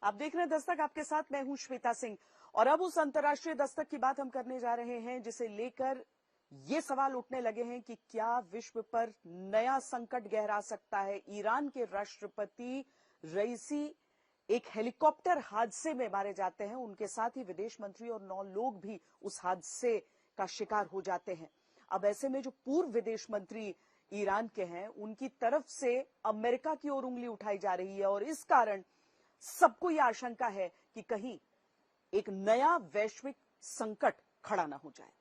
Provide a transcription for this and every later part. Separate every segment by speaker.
Speaker 1: आप देख रहे हैं दस्तक, आपके साथ मैं हूं श्वेता सिंह। और अब उस अंतर्राष्ट्रीय दस्तक की बात हम करने जा रहे हैं जिसे लेकर ये सवाल उठने लगे हैं कि क्या विश्व पर नया संकट गहरा सकता है। ईरान के राष्ट्रपति रईसी एक हेलीकॉप्टर हादसे में मारे जाते हैं, उनके साथ ही विदेश मंत्री और 9 लोग भी उस हादसे का शिकार हो जाते हैं। अब ऐसे में जो पूर्व विदेश मंत्री ईरान के हैं, उनकी तरफ से अमेरिका की ओर उंगली उठाई जा रही है और इस कारण सबको यह आशंका है कि कहीं एक नया वैश्विक संकट खड़ा ना हो जाए।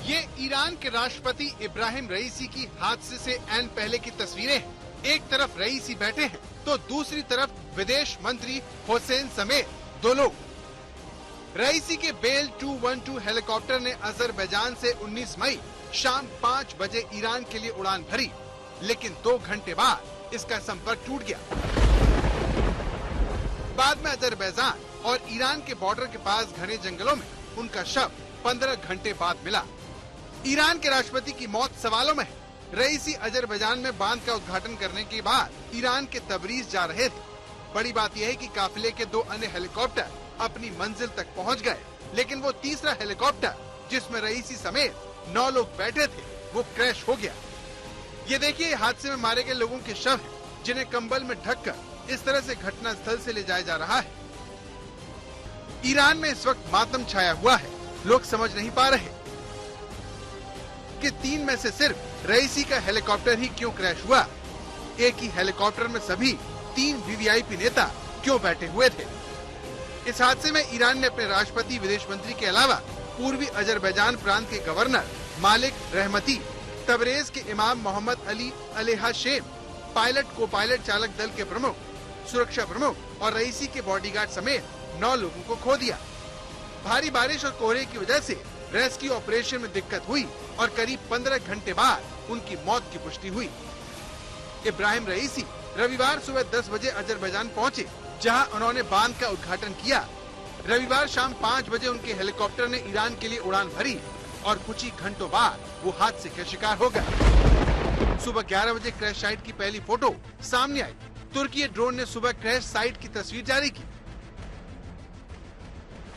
Speaker 2: ये ईरान के राष्ट्रपति इब्राहिम रईसी की हादसे से ऐन पहले की तस्वीरें हैं। एक तरफ रईसी बैठे हैं तो दूसरी तरफ विदेश मंत्री हुसैन समेत 2 लोग। रईसी के बेल 212 हेलीकॉप्टर ने अजरबैजान से 19 मई शाम 5 बजे ईरान के लिए उड़ान भरी, लेकिन 2 घंटे बाद इसका संपर्क टूट गया। बाद में अजरबैजान और ईरान के बॉर्डर के पास घने जंगलों में उनका शव 15 घंटे बाद मिला। ईरान के राष्ट्रपति की मौत सवालों में है। रईसी अजरबैजान में बांध का उद्घाटन करने के बाद ईरान के तबरीज जा रहे थे। बड़ी बात यह है कि काफिले के 2 अन्य हेलीकॉप्टर अपनी मंजिल तक पहुंच गए, लेकिन वो तीसरा हेलीकॉप्टर जिसमें रईसी समेत 9 लोग बैठे थे, वो क्रैश हो गया। ये देखिए, हादसे में मारे गए लोगों के शव हैं, जिन्हें कंबल में ढककर इस तरह से घटना स्थल से ले जाया जा रहा है। ईरान में इस वक्त मातम छाया हुआ है। लोग समझ नहीं पा रहे कि 3 में से सिर्फ रईसी का हेलीकॉप्टर ही क्यों क्रैश हुआ। एक ही हेलीकॉप्टर में सभी 3 वीवीआईपी नेता क्यों बैठे हुए थे। इस हादसे में ईरान ने अपने राष्ट्रपति, विदेश मंत्री के अलावा पूर्वी अजरबैजान प्रांत के गवर्नर मालिक रहमती, तबरेज के इमाम मोहम्मद अली अलेहाशेम, पायलट, को पायलट, चालक दल के प्रमुख, सुरक्षा प्रमुख और रईसी के बॉडीगार्ड समेत 9 लोगों को खो दिया। भारी बारिश और कोहरे की वजह से रेस्क्यू ऑपरेशन में दिक्कत हुई और करीब 15 घंटे बाद उनकी मौत की पुष्टि हुई। इब्राहिम रईसी रविवार सुबह 10 बजे अजरबैजान पहुंचे, जहां उन्होंने बांध का उद्घाटन किया। रविवार शाम 5 बजे उनके हेलीकॉप्टर ने ईरान के लिए उड़ान भरी और कुछ ही घंटों बाद वो हादसे का शिकार हो गए। सुबह 11 बजे क्रैश साइट की पहली फोटो सामने आई। तुर्की ड्रोन ने सुबह क्रैश साइट की तस्वीर जारी की।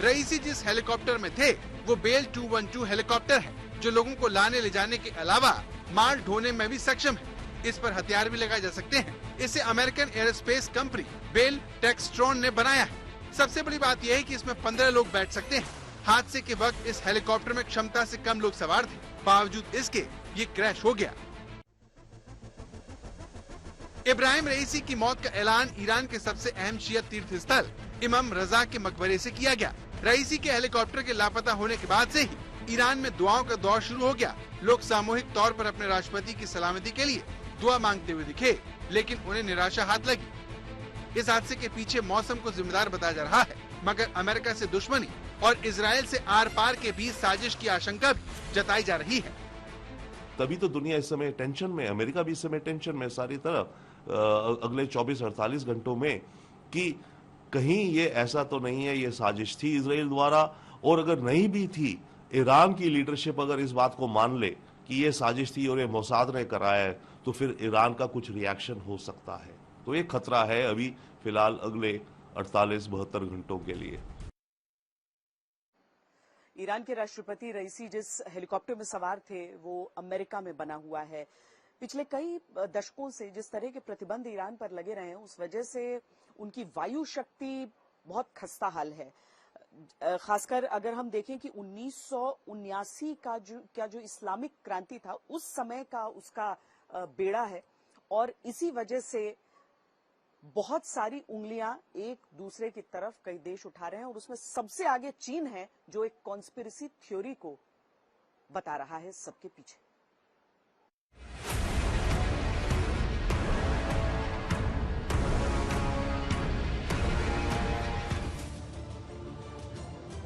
Speaker 2: रईसी जिस हेलीकॉप्टर में थे वो बेल 212 हेलीकॉप्टर है, जो लोगों को लाने ले जाने के अलावा माल ढोने में भी सक्षम है। इस पर हथियार भी लगाए जा सकते हैं। इसे American airspace company Bell Textron ने बनाया है। सबसे बड़ी बात यह है कि इसमें 15 लोग बैठ सकते हैं। हादसे के वक्त इस हेलीकॉप्टर में क्षमता से कम लोग सवार थे, बावजूद इसके ये क्रैश हो गया। इब्राहिम रईसी की मौत का ऐलान ईरान के सबसे अहम शिया तीर्थ स्थल इमाम रजा के मकबरे से किया गया। रईसी के हेलीकॉप्टर के लापता होने के बाद से ही ईरान में दुआओं का दौर शुरू हो गया। लोग सामूहिक तौर पर अपने राष्ट्रपति की सलामती के लिए दुआ मांगते हुए दिखे, लेकिन उन्हें निराशा हाथ लगी। इस हादसे के पीछे मौसम को जिम्मेदार बताया जा रहा है, मगर अमेरिका से दुश्मनी और इजराइल से आर पार के बीच साजिश की आशंका भी जताई जा रही है।
Speaker 3: तभी तो दुनिया इस समय टेंशन में, अमेरिका भी इस समय टेंशन में सारी तरफ, अगले 24-48 घंटों में, कि कहीं ये ऐसा तो नहीं है ये साजिश थी इजराइल द्वारा। और अगर नहीं भी थी, ईरान की लीडरशिप अगर इस बात को मान ले कि ये साजिश थी और ये मोसाद ने कराया है, तो फिर ईरान का कुछ रिएक्शन हो सकता है। तो ये खतरा है अभी फिलहाल अगले 48-72 घंटों के लिए।
Speaker 1: ईरान के राष्ट्रपति रईसी जिस हेलीकॉप्टर में सवार थे वो अमेरिका में बना हुआ है। पिछले कई दशकों से जिस तरह के प्रतिबंध ईरान पर लगे रहे हैं, उस वजह से उनकी वायु शक्ति बहुत खस्ता हाल है। खासकर अगर हम देखें कि 1979 का जो इस्लामिक क्रांति था, उस समय का उसका बेड़ा है और इसी वजह से बहुत सारी उंगलियां एक दूसरे की तरफ कई देश उठा रहे हैं और उसमें सबसे आगे चीन है, जो एक कॉन्स्पिरेसी थ्योरी को बता रहा है सबके पीछे।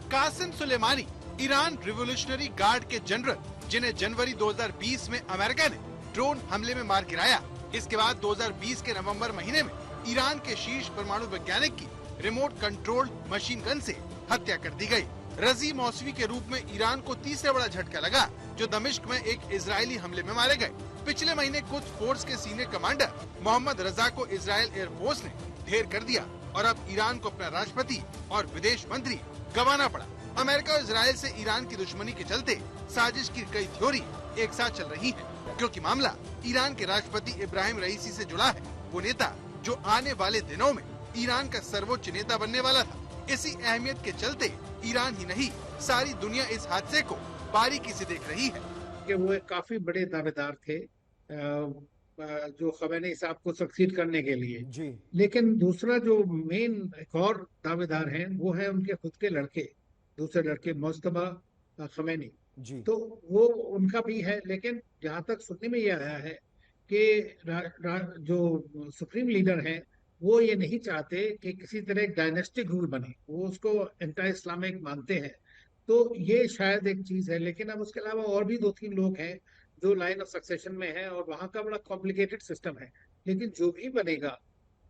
Speaker 2: Qasem Soleimani Iran revolutionary guard के जनरल, जिन्हें जनवरी 2020 में अमेरिका ने ड्रोन हमले में मार गिराया। इसके बाद 2020 के नवंबर महीने में ईरान के शीर्ष परमाणु वैज्ञानिक की रिमोट कंट्रोल्ड मशीन गन से हत्या कर दी गई। रजी मौसवी के रूप में ईरान को तीसरा बड़ा झटका लगा, जो दमिश्क में एक इजरायली हमले में मारे गए। पिछले महीने कुछ फोर्स के सीनियर कमांडर मोहम्मद रजा को इजरायल एयरफोर्स ने ढेर कर दिया और अब ईरान को अपना राष्ट्रपति और विदेश मंत्री गंवाना पड़ा। अमेरिका और इजरायल से ईरान की दुश्मनी के चलते साजिश की कई थ्योरी एक साथ चल रही है, क्योंकि मामला ईरान के राष्ट्रपति इब्राहिम रईसी से जुड़ा है। वो नेता जो आने वाले दिनों में ईरान का सर्वोच्च नेता बनने वाला था। इसी अहमियत के चलते ईरान ही नहीं, सारी दुनिया इस हादसे को बारीकी से देख रही है
Speaker 4: कि वो एक काफी बड़े दावेदार थे जो खमेनी साहब को सक्सीड करने के लिए जी। लेकिन दूसरा जो मेन एक और दावेदार हैं वो है उनके खुद के लड़के, दूसरे लड़के मुस्तफा खमेनी जी। तो वो उनका भी है, लेकिन जहां तक सुनने में ये आया है कि जो सुप्रीम लीडर हैं वो ये नहीं चाहते कि किसी तरह एक डायनेस्टिक रूल बने, वो उसको एंटी इस्लामिक मानते हैं। तो ये शायद एक चीज है, लेकिन अब उसके अलावा और भी 2-3 लोग हैं जो लाइन ऑफ सक्सेशन में है और वहां का बड़ा कॉम्प्लिकेटेड सिस्टम है। लेकिन जो भी बनेगा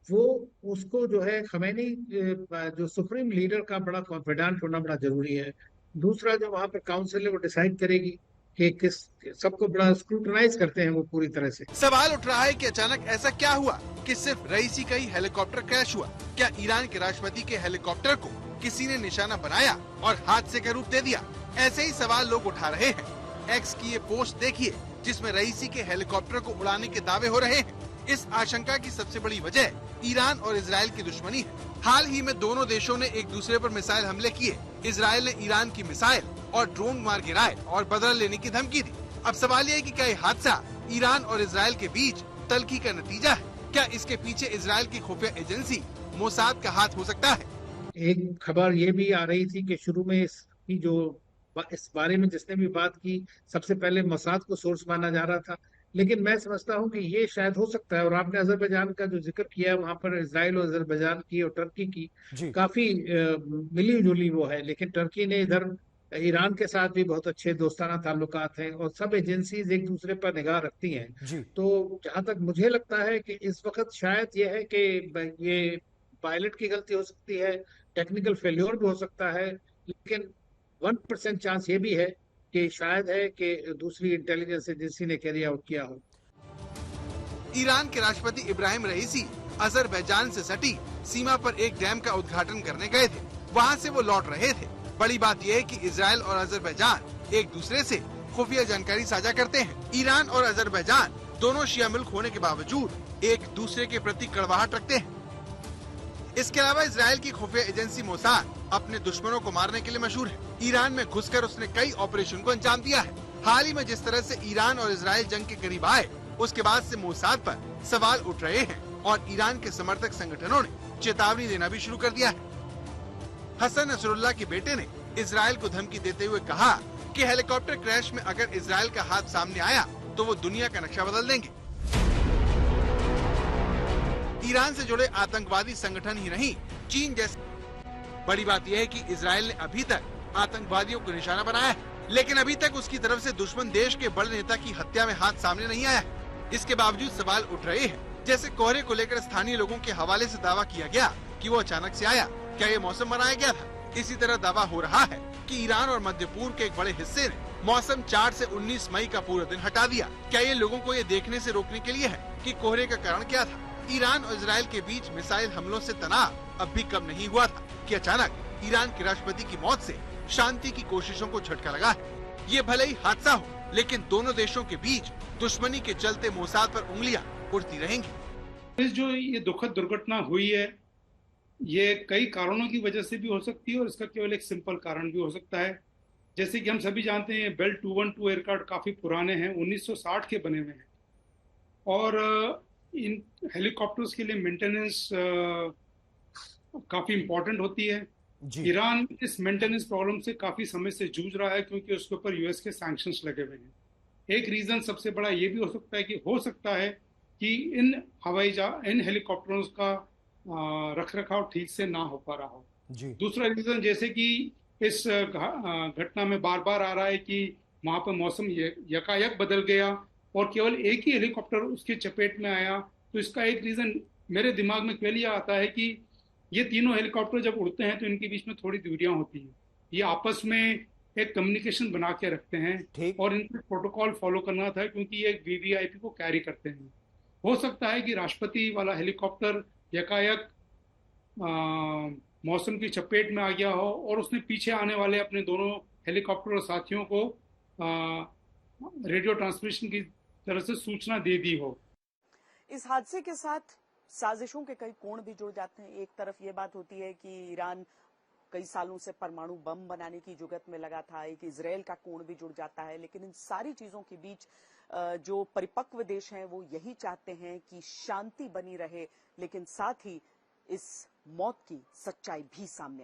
Speaker 4: वो उसको जो है खमेनी जो सुप्रीम लीडर का बड़ा कॉन्फिडेंट होना बड़ा जरूरी है। दूसरा जो वहां पर काउंसिल है वो डिसाइड करेगी कि किस सबको बड़ा स्क्रूटनाइज करते हैं वो पूरी तरह से।
Speaker 2: सवाल उठ रहा है कि अचानक ऐसा क्या हुआ कि सिर्फ रईसी का ही हेलीकॉप्टर क्रैश हुआ? क्या ईरान के राष्ट्रपति के हेलीकॉप्टर को किसी ने निशाना बनाया और हादसे का रूप दे दिया? ऐसे ही सवाल लोग उठा रहे हैं। एक्स की ये पोस्ट देखिए जिसमें रईसी के हेलीकॉप्टर को उड़ाने के दावे हो रहे हैं। इस आशंका की सबसे बड़ी वजह ईरान और इजरायल की दुश्मनी है। हाल ही में दोनों देशों ने एक दूसरे पर मिसाइल हमले किए। इजरायल ने ईरान की मिसाइल और ड्रोन मार गिराए और बदला लेने की धमकी दी। अब सवाल ये है कि क्या ये हादसा ईरान और इजरायल के बीच तल्खी का नतीजा है? क्या इसके पीछे इजरायल की खुफिया एजेंसी मोसाद का हाथ हो सकता है?
Speaker 4: एक खबर ये भी आ रही थी कि शुरू में इसकी जो इस बारे में जिसने भी बात की सबसे पहले मोसाद को सोर्स माना जा रहा था, लेकिन मैं समझता हूं कि ये शायद हो सकता है। और आपने अजरबैजान का जो जिक्र किया, वहां पर इजराइल और अजरबैजान की और टर्की की काफी मिली जुली वो है, लेकिन टर्की ने इधर ईरान के साथ भी बहुत अच्छे दोस्ताना ताल्लुकात हैं और सब एजेंसीज एक दूसरे पर निगाह रखती हैं। तो जहां तक मुझे लगता है कि इस वक्त शायद ये है कि ये पायलट की गलती हो सकती है, टेक्निकल फेल्योर भी हो सकता है, लेकिन 1% चांस ये भी है कि शायद है कि दूसरी इंटेलिजेंस एजेंसी ने कैरी आउट किया हो।
Speaker 2: ईरान के राष्ट्रपति इब्राहिम रईसी अजरबैजान से सटी सीमा पर एक डैम का उद्घाटन करने गए थे। वहां से वो लौट रहे थे। बड़ी बात यह है कि इजरायल और अजरबैजान एक दूसरे से खुफिया जानकारी साझा करते हैं। ईरान और अजरबैजान दोनों शिया मुल्क होने के बावजूद एक दूसरे के प्रति कड़वाहट रखते हैं। इसके अलावा इजरायल की खुफिया एजेंसी मोसाद अपने दुश्मनों को मारने के लिए मशहूर है। ईरान में घुसकर उसने कई ऑपरेशन को अंजाम दिया है। हाल ही में जिस तरह से ईरान और इजरायल जंग के करीब आए, उसके बाद से मोसाद पर सवाल उठ रहे हैं और ईरान के समर्थक संगठनों ने चेतावनी देना भी शुरू कर दिया है। हसन नसरुल्लाह के बेटे ने इजरायल को धमकी देते हुए कहा कि हेलीकॉप्टर क्रैश में अगर इजरायल का हाथ सामने आया तो वो दुनिया का नक्शा बदल देंगे। ईरान से जुड़े आतंकवादी संगठन ही नहीं, चीन जैसे। बड़ी बात यह है कि इजरायल ने अभी तक आतंकवादियों को निशाना बनाया है, लेकिन अभी तक उसकी तरफ से दुश्मन देश के बड़े नेता की हत्या में हाथ सामने नहीं आया है। इसके बावजूद सवाल उठ रहे हैं, जैसे कोहरे को लेकर स्थानीय लोगों के हवाले से दावा किया गया कि वो अचानक से आया, क्या ये मौसम बनाया गया था? इसी तरह दावा हो रहा है कि ईरान और मध्य पूर्व के एक बड़े हिस्से ने मौसम 4 से 19 मई का पूरा दिन हटा दिया। क्या ये लोगों को ये देखने से रोकने के लिए है कि कोहरे का कारण क्या था? ईरान और इजरायल के बीच मिसाइल हमलों से तनाव अब भी कम नहीं हुआ था कि अचानक ईरान के राष्ट्रपति की मौत से शांति की कोशिशों को झटका लगा है। ये भले ही हादसा हो, लेकिन दोनों देशों के बीच दुश्मनी के चलते मोसाद पर उंगलियां उठती रहेंगी।
Speaker 5: जो ये दुखद दुर्घटना हुई है, ये कई कारणों की वजह से भी हो सकती है और इसका केवल एक सिंपल कारण भी हो सकता है। जैसे कि हम सभी जानते हैं, बेल 212 एयरक्राफ्ट काफी पुराने हैं, 1960 के बने हुए हैं और इन हेलीकॉप्टर्स के लिए मेंटेनेंस काफी इम्पोर्टेंट होती है। ईरान इस मेंटेनेंस प्रॉब्लम से काफी समय से जूझ रहा है क्योंकि उसके ऊपर यूएस के सैंक्शंस लगे हुए हैं। एक रीजन सबसे बड़ा ये भी हो सकता है कि इन हेलीकॉप्टरों का रख रखाव ठीक से ना हो पा रहा हो। दूसरा रीजन जैसे कि इस घटना में बार बार आ रहा है कि वहां पर मौसम यकायक बदल गया और केवल एक ही हेलीकॉप्टर उसके चपेट में आया। तो इसका एक रीजन मेरे दिमाग में केवल यह आता है कि ये तीनों हेलीकॉप्टर जब उड़ते हैं तो इनके बीच में थोड़ी दूरियां होती हैं। ये आपस में एक कम्युनिकेशन बना के रखते हैं
Speaker 6: ठीक।
Speaker 5: और इनको प्रोटोकॉल फॉलो करना था, क्योंकि ये वीवीआईपी को कैरी करते हैं। हो सकता है कि राष्ट्रपति वाला हेलीकॉप्टर यकायक मौसम की चपेट में आ गया हो और उसने पीछे आने वाले अपने दोनों हेलीकॉप्टर और साथियों को रेडियो ट्रांसमिशन की तरह से सूचना दे दी हो।
Speaker 1: इस हादसे के साथ साजिशों के कई कोण भी जुड़ जाते हैं। एक तरफ ये बात होती है कि ईरान कई सालों से परमाणु बम बनाने की जुगत में लगा था, एक इजराइल का कोण भी जुड़ जाता है। लेकिन इन सारी चीजों के बीच जो परिपक्व देश हैं वो यही चाहते हैं कि शांति बनी रहे, लेकिन साथ ही इस मौत की सच्चाई भी सामने आए।